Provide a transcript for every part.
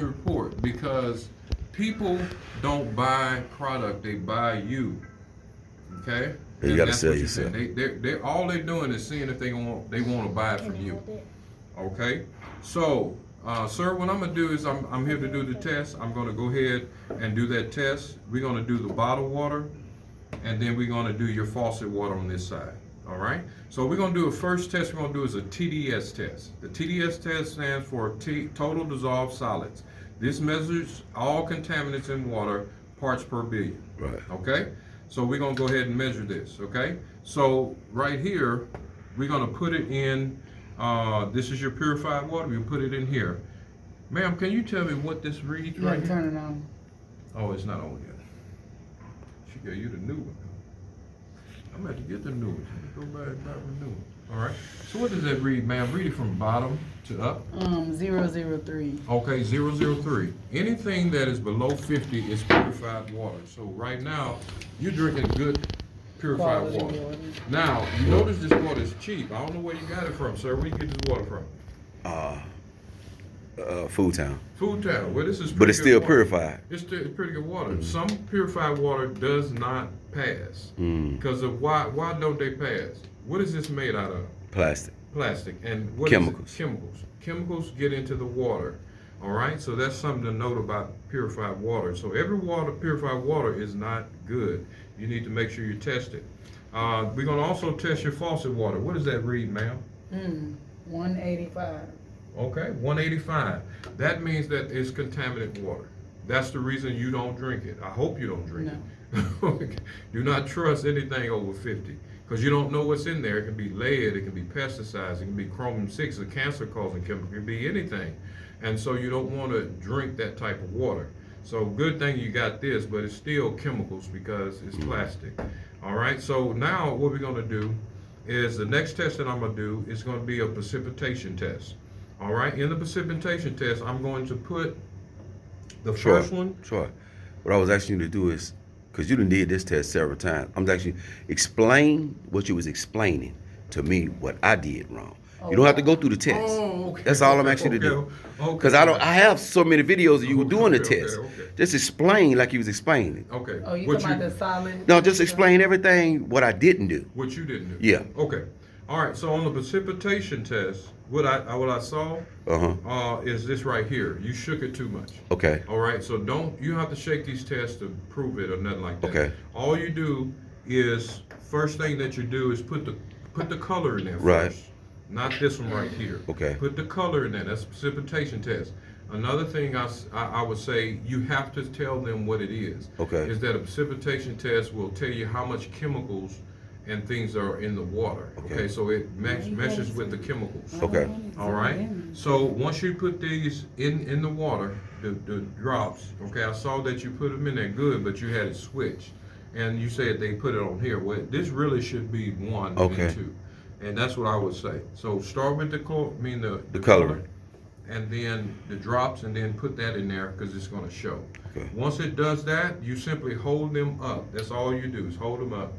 report because people don't buy product, they buy you. Okay? You And gotta that's sell what you're yourself. saying. They're all they're doing is seeing if they want to buy it from you. Okay? So, sir, what I'm gonna do is I'm here to do the test. I'm gonna go ahead and do that test. We're gonna do the bottled water, and then we're gonna do your faucet water on this side. All right. So we're gonna do a first test. We're gonna do is a TDS test. The TDS test stands for total dissolved solids. This measures all contaminants in water, parts per billion. Right. Okay. So we're gonna go ahead and measure this. Okay. So right here, we're gonna put it in. This is your purified water. We put it in here. Ma'am, can you tell me what this reads You right gotta here? turn it on. Oh, it's not on yet. She gave you the new one. I'm about to get the new one. Let me go back and renew it. All right. So what does that read, ma'am? Read it from bottom to up. 003. Okay, 003. Anything that is below 50 is purified water. So right now, you're drinking good purified Quality water. water. Now, you notice this water is cheap. I don't know where you got it from, sir. Where you get this water from? Food Town. Food Town. Well, this is But it's pretty good still water. purified. It's still pretty good water. Some purified water does not pass. Because of why don't they pass? What is this made out of? Plastic. Plastic. And what is it? Chemicals. Chemicals. Chemicals get into the water. All right? So that's something to note about purified water. So every purified water is not good. You need to make sure you test it. We're going to also test your faucet water. What does that read, ma'am? 185. Okay, 185. That means that it's contaminated water. That's the reason you don't drink it. I hope you don't drink it. Do not trust anything over 50 because you don't know what's in there. It can be lead, it can be pesticides, it can be chromium-6, a cancer-causing chemical, it can be anything. And so you don't want to drink that type of water. So good thing you got this, but it's still chemicals because it's plastic. All right, so now what we're going to do is the next test that I'm going to do is going to be a precipitation test. All right, in the precipitation test, I'm going to put the first one. Sure. What I was asking you to do is, because you done did this test several times, I'm actually explain what you was explaining to me what I did wrong. You don't have to go through the test. Oh, okay. That's all I'm asking you to do. Because I have so many videos of you doing the test. Okay. Just explain like you was explaining. Okay. Oh, you What talking about the solid? No, just explain everything what I didn't do. What you didn't do. Yeah. Okay. All right. So on the precipitation test, what I saw is this right here. You shook it too much. Okay. All right. So you don't have to shake these tests to prove it or nothing like that. Okay. All you do is first thing that you do is put the color in there Right. first. Not this one right here. Okay. Put the color in there. That's a precipitation test. Another thing I would say, you have to tell them what it is. Okay. Is that a precipitation test will tell you how much chemicals and things are in the water. Okay. So it meshes with the chemicals. Okay. All right. So once you put these in the water, the drops. Okay. I saw that you put them in there good, but you had it switched, and you said they put it on here. Well, this really should be 1 Okay. and 2. And that's what I would say. So start with the The coloring. and then the drops, and then put that in there because it's going to show. Okay. Once it does that, you simply hold them up. That's all you do is hold them up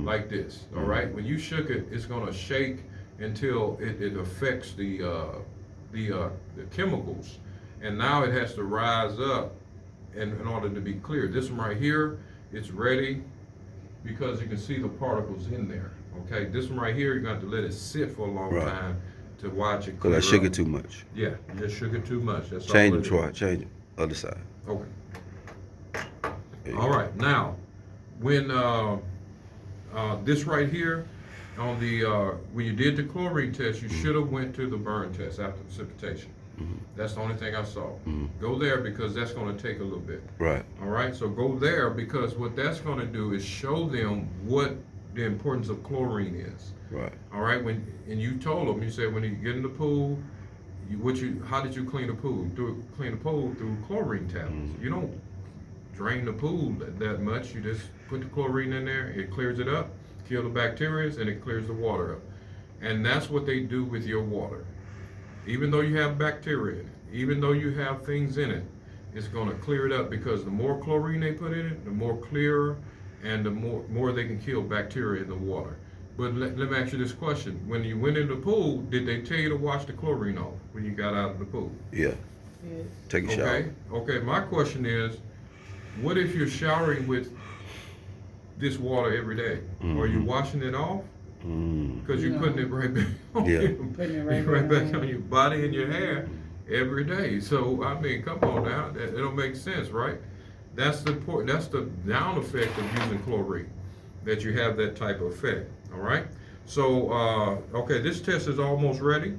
like this. All right. When you shook it, it's going to shake until it affects the chemicals, and now it has to rise up in order to be clear. This one right here, it's ready because you can see the particles in there. Okay, this one right here, you're going to have to let it sit for a long Right. time to watch it Because clear I shook up. it too much. Yeah, you just shook it too much. That's Change all it, it Troy. is. Change it. Other side. Okay. There you All go. right. Now, when this right here on the when you did the chlorine test, you should have went to the burn test after precipitation. That's the only thing I saw. Go there because that's going to take a little bit. Right. All right. So go there because what that's going to do is show them what the importance of chlorine is. Right. All right. And you told them, you said when you get in the pool, how did you clean the pool? Clean the pool through chlorine tablets. You don't drain the pool that much. You just put the chlorine in there. It clears it up, kill the bacteria, and it clears the water up. And that's what they do with your water. Even though you have bacteria in it, even though you have things in it, it's going to clear it up because the more chlorine they put in it, the more clearer and the more they can kill bacteria in the water. But let me ask you this question. When you went in the pool, did they tell you to wash the chlorine off when you got out of the pool? Yeah. Yes. Take a shower. Okay, okay, my question is, what if you're showering with this water every day? Are you washing it off? Because you're No. putting it right back on, Yeah. Putting it right right back back on. on your body and your hair every day. So, I mean, come on now, that, it don't make sense, right? That's the down effect of using chlorine, that you have that type of effect, all right? So, okay, this test is almost ready,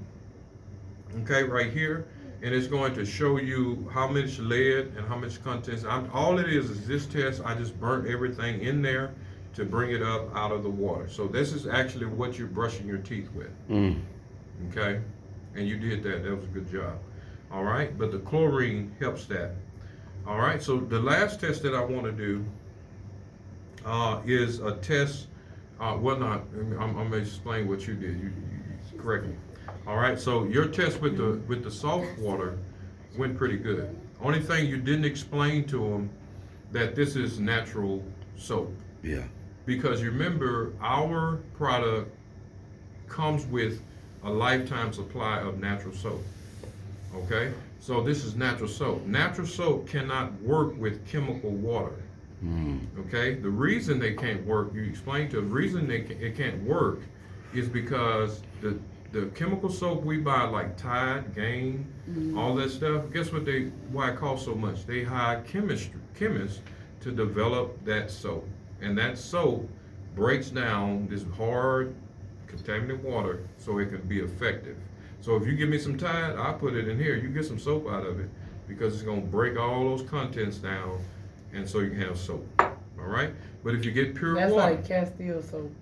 okay, right here, and it's going to show you how much lead and how much contents. All it is this test, I just burnt everything in there to bring it up out of the water. So this is actually what you're brushing your teeth with, okay? And you did that, that was a good job, all right? But the chlorine helps that, all right? So the last test that I wanna do is a test, I'm gonna explain what you did, you correct me. All right, so your test with the salt water went pretty good. Only thing you didn't explain to them that this is natural soap. Yeah. Because you remember, our product comes with a lifetime supply of natural soap. Okay? So this is natural soap. Natural soap cannot work with chemical water. Okay? The reason they can't work, you explained to them, the reason it can't work is because the chemical soap we buy, like Tide, Gain, all that stuff, guess what why it costs so much? They hire chemists to develop that soap. And that soap breaks down this hard, contaminated water so it can be effective. So if you give me some Tide, I'll put it in here. You get some soap out of it because it's gonna break all those contents down, and so you can have soap. All right? But if you get pure That's water, like Castile soap.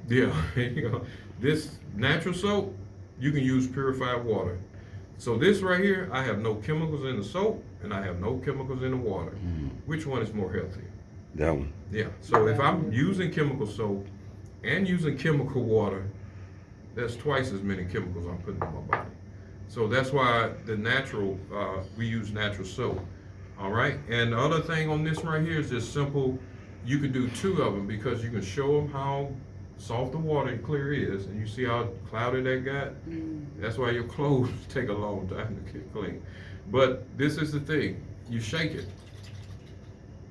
yeah, you know, this natural soap, you can use purified water. So this right here, I have no chemicals in the soap and I have no chemicals in the water. Which one is more healthy? That one. Yeah, so if I'm using chemical soap and using chemical water, that's twice as many chemicals I'm putting in my body. So that's why the natural, we use natural soap. All right, and the other thing on this right here is just simple. You can do two of them because you can show them how soft the water and clear is, and you see how cloudy that got. That's why your clothes take a long time to get clean. But this is the thing: you shake it.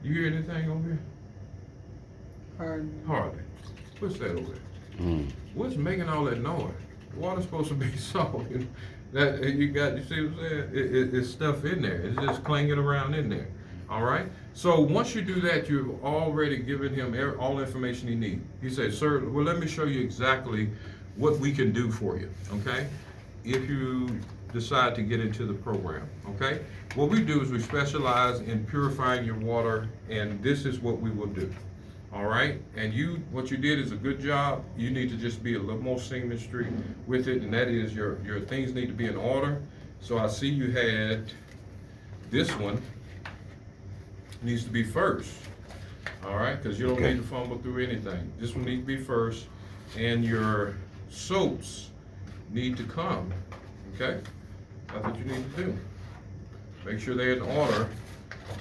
You hear anything over here? Hardly. What's that over there? What's making all that noise? The water's supposed to be soft. You know? That you see what I'm saying? It's stuff in there. It's just clanging around in there. All right. So once you do that, you've already given him all the information he needs. He said, "Sir, well, let me show you exactly what we can do for you." Okay. If you decide to get into the program, okay? What we do is we specialize in purifying your water, and this is what we will do. All right, and what you did is a good job. You need to just be a little more symmetry with it, and that is your things need to be in order. So I see you had this one needs to be first. All right, because you don't need to fumble through anything. This one needs to be first, and your soaps need to come. Okay, that's what you need to do. Make sure they're in order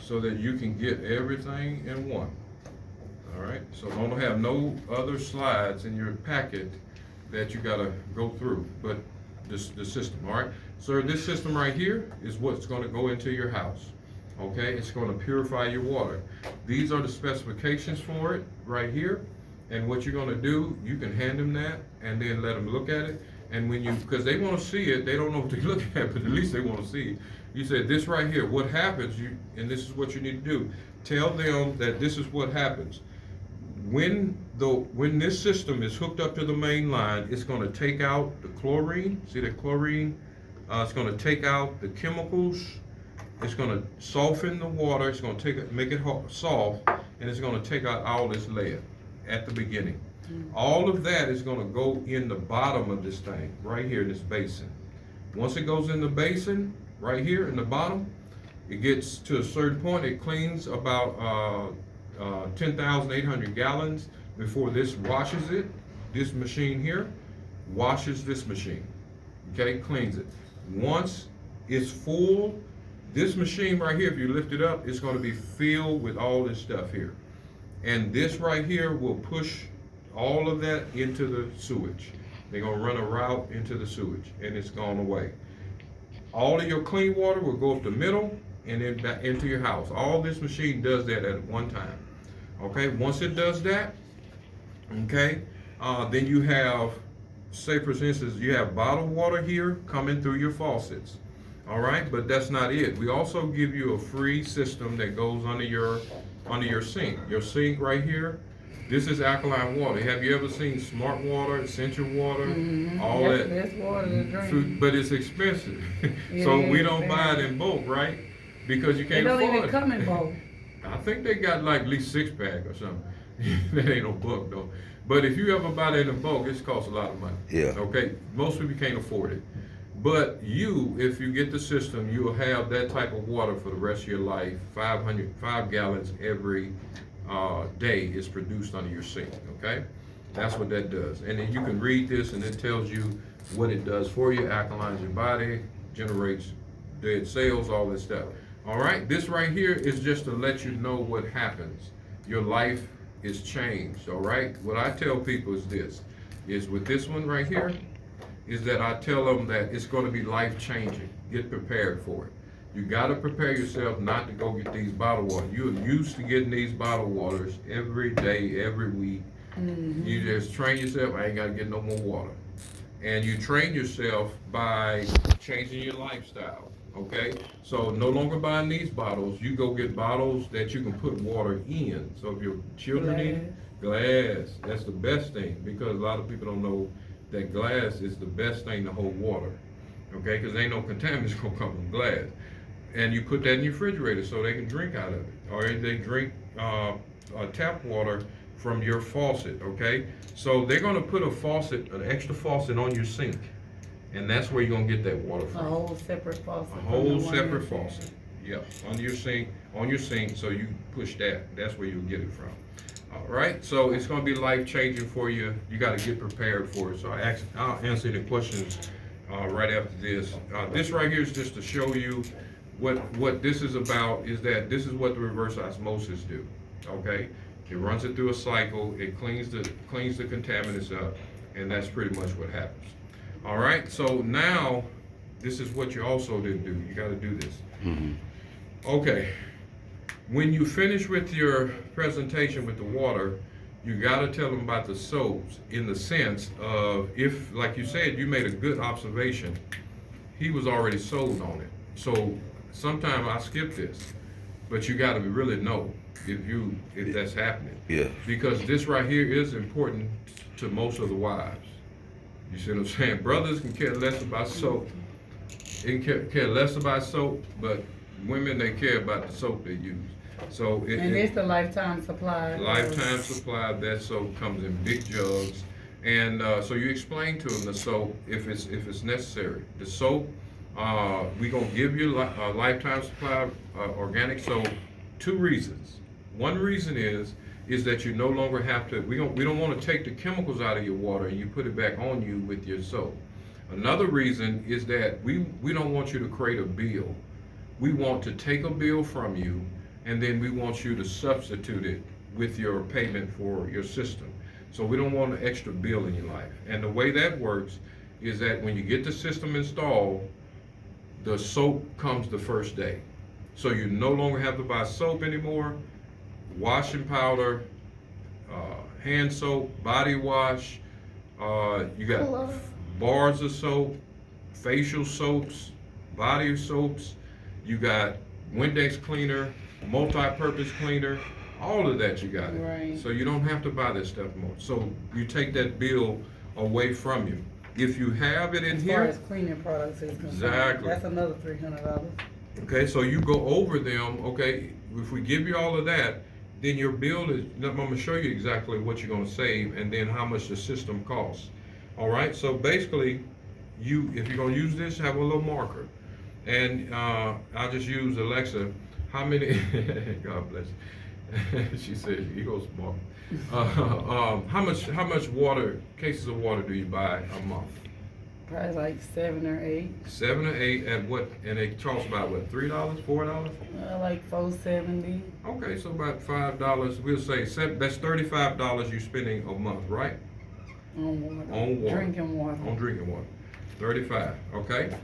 so that you can get everything in one. All right, so don't have no other slides in your packet that you gotta go through, but the system, all right? So this system right here is what's gonna go into your house, okay? It's gonna purify your water. These are the specifications for it right here, and what you're gonna do, you can hand them that and then let them look at it, and because they wanna see it, they don't know what they're looking at, but at least they wanna see it. You said this right here, what happens, and this is what you need to do. Tell them that this is what happens. When this system is hooked up to the main line, it's going to take out the chlorine. See that chlorine? It's going to take out the chemicals. It's going to soften the water. It's going to make it soft, and it's going to take out all this lead at the beginning. All of that is going to go in the bottom of this thing, right here in this basin. Once it goes in the basin, right here in the bottom, it gets to a certain point. It cleans about 10,800 gallons before this washes it. This machine here washes this machine, okay, cleans it. Once it's full, this machine right here, if you lift it up, it's going to be filled with all this stuff here. And this right here will push all of that into the sewage. They're going to run a route into the sewage, and it's gone away. All of your clean water will go up the middle and then back into your house. All this machine does that at one time. Okay, once it does that, okay, then you have, say for instance, you have bottled water here coming through your faucets. All right, but that's not it. We also give you a free system that goes under your sink. Your sink right here, this is alkaline water. Have you ever seen Smart Water, Essential Water, all That's that? the best water to drink. Food, but it's expensive. It So we is, don't buy it man. in bulk, right? Because you They can't don't afford even it. come in bulk. I think they got like at least 6-pack or something. That ain't no bulk though. But if you ever buy that in bulk, it costs a lot of money. Yeah. Okay. Most people can't afford it. But you, if you get the system, you'll have that type of water for the rest of your life. 5 gallons every day is produced under your sink. Okay. That's what that does. And then you can read this, and it tells you what it does for you. Alkalines your body, generates dead cells, all this stuff. All right, this right here is just to let you know what happens. Your life is changed, all right? What I tell people is this, is with this one right here, is that I tell them that it's gonna be life-changing. Get prepared for it. You gotta prepare yourself not to go get these bottled water. You're used to getting these bottled waters every day, every week. You just train yourself, I ain't gotta get no more water. And you train yourself by changing your lifestyle. Okay, so no longer buying these bottles. You go get bottles that you can put water in. So if your children need glass, that's the best thing, because a lot of people don't know that glass is the best thing to hold water. Okay, because ain't no contaminants gonna come from glass. And you put that in your refrigerator so they can drink out of it, or they drink tap water from your faucet. Okay, so they're gonna put a faucet, an extra faucet on your sink. And that's where you're gonna get that water A from. whole separate faucet. A from whole the one separate that's there. faucet. Yep, on your sink, so you push that. That's where you'll get it from. All right, so it's gonna be life changing for you. You gotta get prepared for it. So I'll answer the questions right after this. This right here is just to show you what this is about. Is that this is what the reverse osmosis do? Okay, it runs it through a cycle. It cleans the contaminants up, and that's pretty much what happens. All right, so now this is what you also didn't do. You got to do this. Okay, when you finish with your presentation with the water, you got to tell them about the soaps, in the sense of, if, like you said, you made a good observation, he was already sold on it. So sometimes I skip this, but you got to really know if that's happening. Yeah. Because this right here is important to most of the wives. You see what I'm saying? Brothers can care less about soap. They care less about soap, but women, they care about the soap they use. So And it's the lifetime supply. lifetime supply of that soap comes in big jugs. And so you explain to them the soap if it's necessary. The soap, we gonna give you a lifetime supply of organic soap. 2 reasons. One reason is that you no longer have to, we don't want to take the chemicals out of your water and you put it back on you with your soap. Another reason is that we don't want you to create a bill. We want to take a bill from you, and then we want you to substitute it with your payment for your system. So we don't want an extra bill in your life. And the way that works is that when you get the system installed, the soap comes the first day. So you no longer have to buy soap anymore. Washing powder, hand soap, body wash, you got bars of soap, facial soaps, body soaps, you got Windex cleaner, multi-purpose cleaner, all of that you got it. Right. So you don't have to buy this stuff more. So you take that bill away from you. If you have it in As far here, as cleaning products is concerned. Exactly. That's another $300. okay, so you go over them, okay, if we give you all of that, then your bill is, I'm gonna show you exactly what you're gonna save and then how much the system costs. All right, so basically, if you're gonna use this, have a little marker. And I'll just use Alexa, how many, God bless you. She says, you go smart. How much water, cases of water do you buy a month? Probably like 7 or 8. 7 or 8 at what, and it costs about what, $3, $4? Like $4.70. Okay, so about $5, we'll say, that's $35 you're spending a month, right? On water. On water. Drinking water. On drinking water, 35, okay?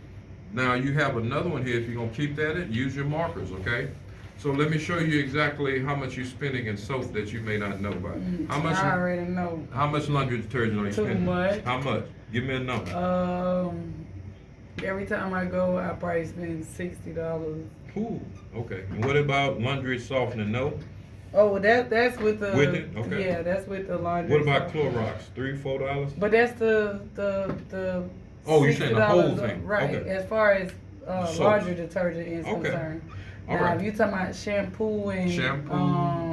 Now you have another one here. If you're gonna keep that, use your markers, okay? So let me show you exactly how much you're spending in soap that you may not know about. How much? I already know. How much laundry detergent are you Too spending? much. How much? Give me a number. Every time I go, I probably spend $60. Ooh, okay. And what about laundry softener? No. Oh, that's with the. With it? Okay. Yeah, that's with the laundry. What about stuff. Clorox? $3-4? But that's the. Oh, you're saying the whole $60 thing. right? Okay. As far as Soaps. laundry detergent is Okay. concerned. All Now, right. if you talking about shampoo and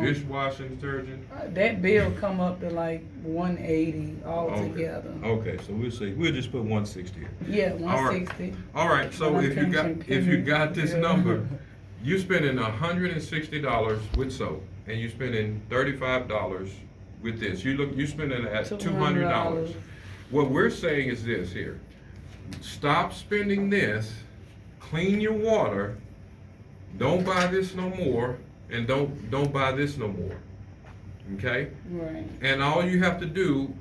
Dishwashing detergent. that bill come up to like $180 altogether. Okay, so we'll just put 160 here. Yeah, All right. 160. All right, so But I'm if you got pinching this pennies. number, you're spending $160 with soap, and you're spending $35 with this. You're spending at $200. What we're saying is this here: stop spending this, clean your water, don't buy this no more, and don't buy this no more. Okay? Right. And all you have to do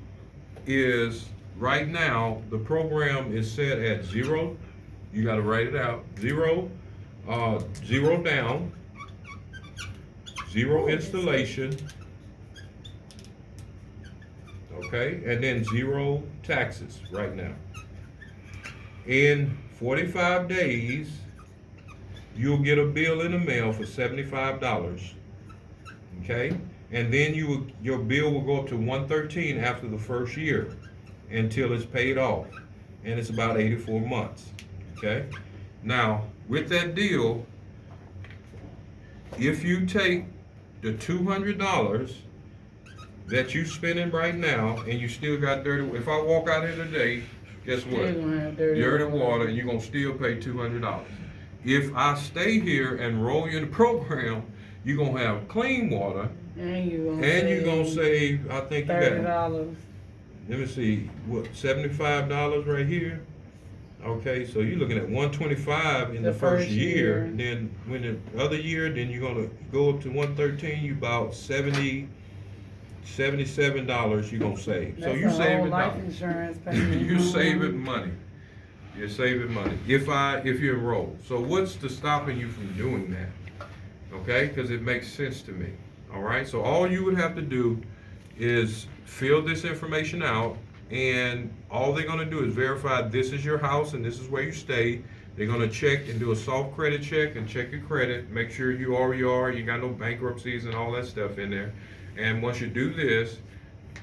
is, right now, the program is set at 0. You gotta write it out. 0 down, 0 installation, okay, and then 0 taxes right now. In 45 days, you'll get a bill in the mail for $75, okay? And then your bill will go up to $113 after the first year until it's paid off, and it's about 84 months, okay? Now, with that deal, if you take the $200 that you're spending right now, and you still got dirty, if I walk out here today, guess what? Still gonna have dirty Water, and you're gonna still pay $200. If I stay here and roll you in the program, you're gonna have clean water, And you're gonna save, I think you got, $30. let me see, what, $75 right here? Okay, so you're looking at $125 in the first year. Then when the other year, then you're gonna go up to $113. You about $77 you're gonna save. So you That's a whole saving life dollars. insurance payment. You're saving money. You're saving money if you enroll. So what's stopping you from doing that? Okay, because it makes sense to me. All right. So all you would have to do is fill this information out, and all they're gonna do is verify this is your house and this is where you stay. They're gonna check and do a soft credit check and check your credit, make sure you are, you got no bankruptcies and all that stuff in there. And once you do this,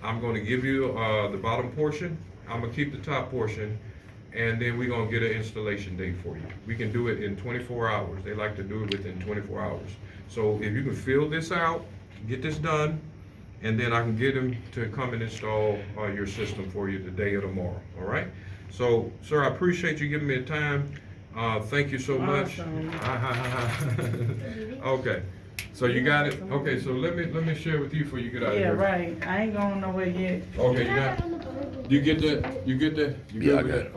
I'm gonna give you the bottom portion. I'm gonna keep the top portion, and then we're gonna get an installation date for you. We can do it in 24 hours. They like to do it within 24 hours. So if you can fill this out, get this done, and then I can get them to come and install your system for you today or tomorrow, all right? So, sir, I appreciate you giving me the time. Thank you so much. Awesome. Okay, so you got it? Okay, so let me share with you before you get out of Yeah, here. right. I ain't going nowhere yet. Okay, you get that? You good Yeah, I with got that? it.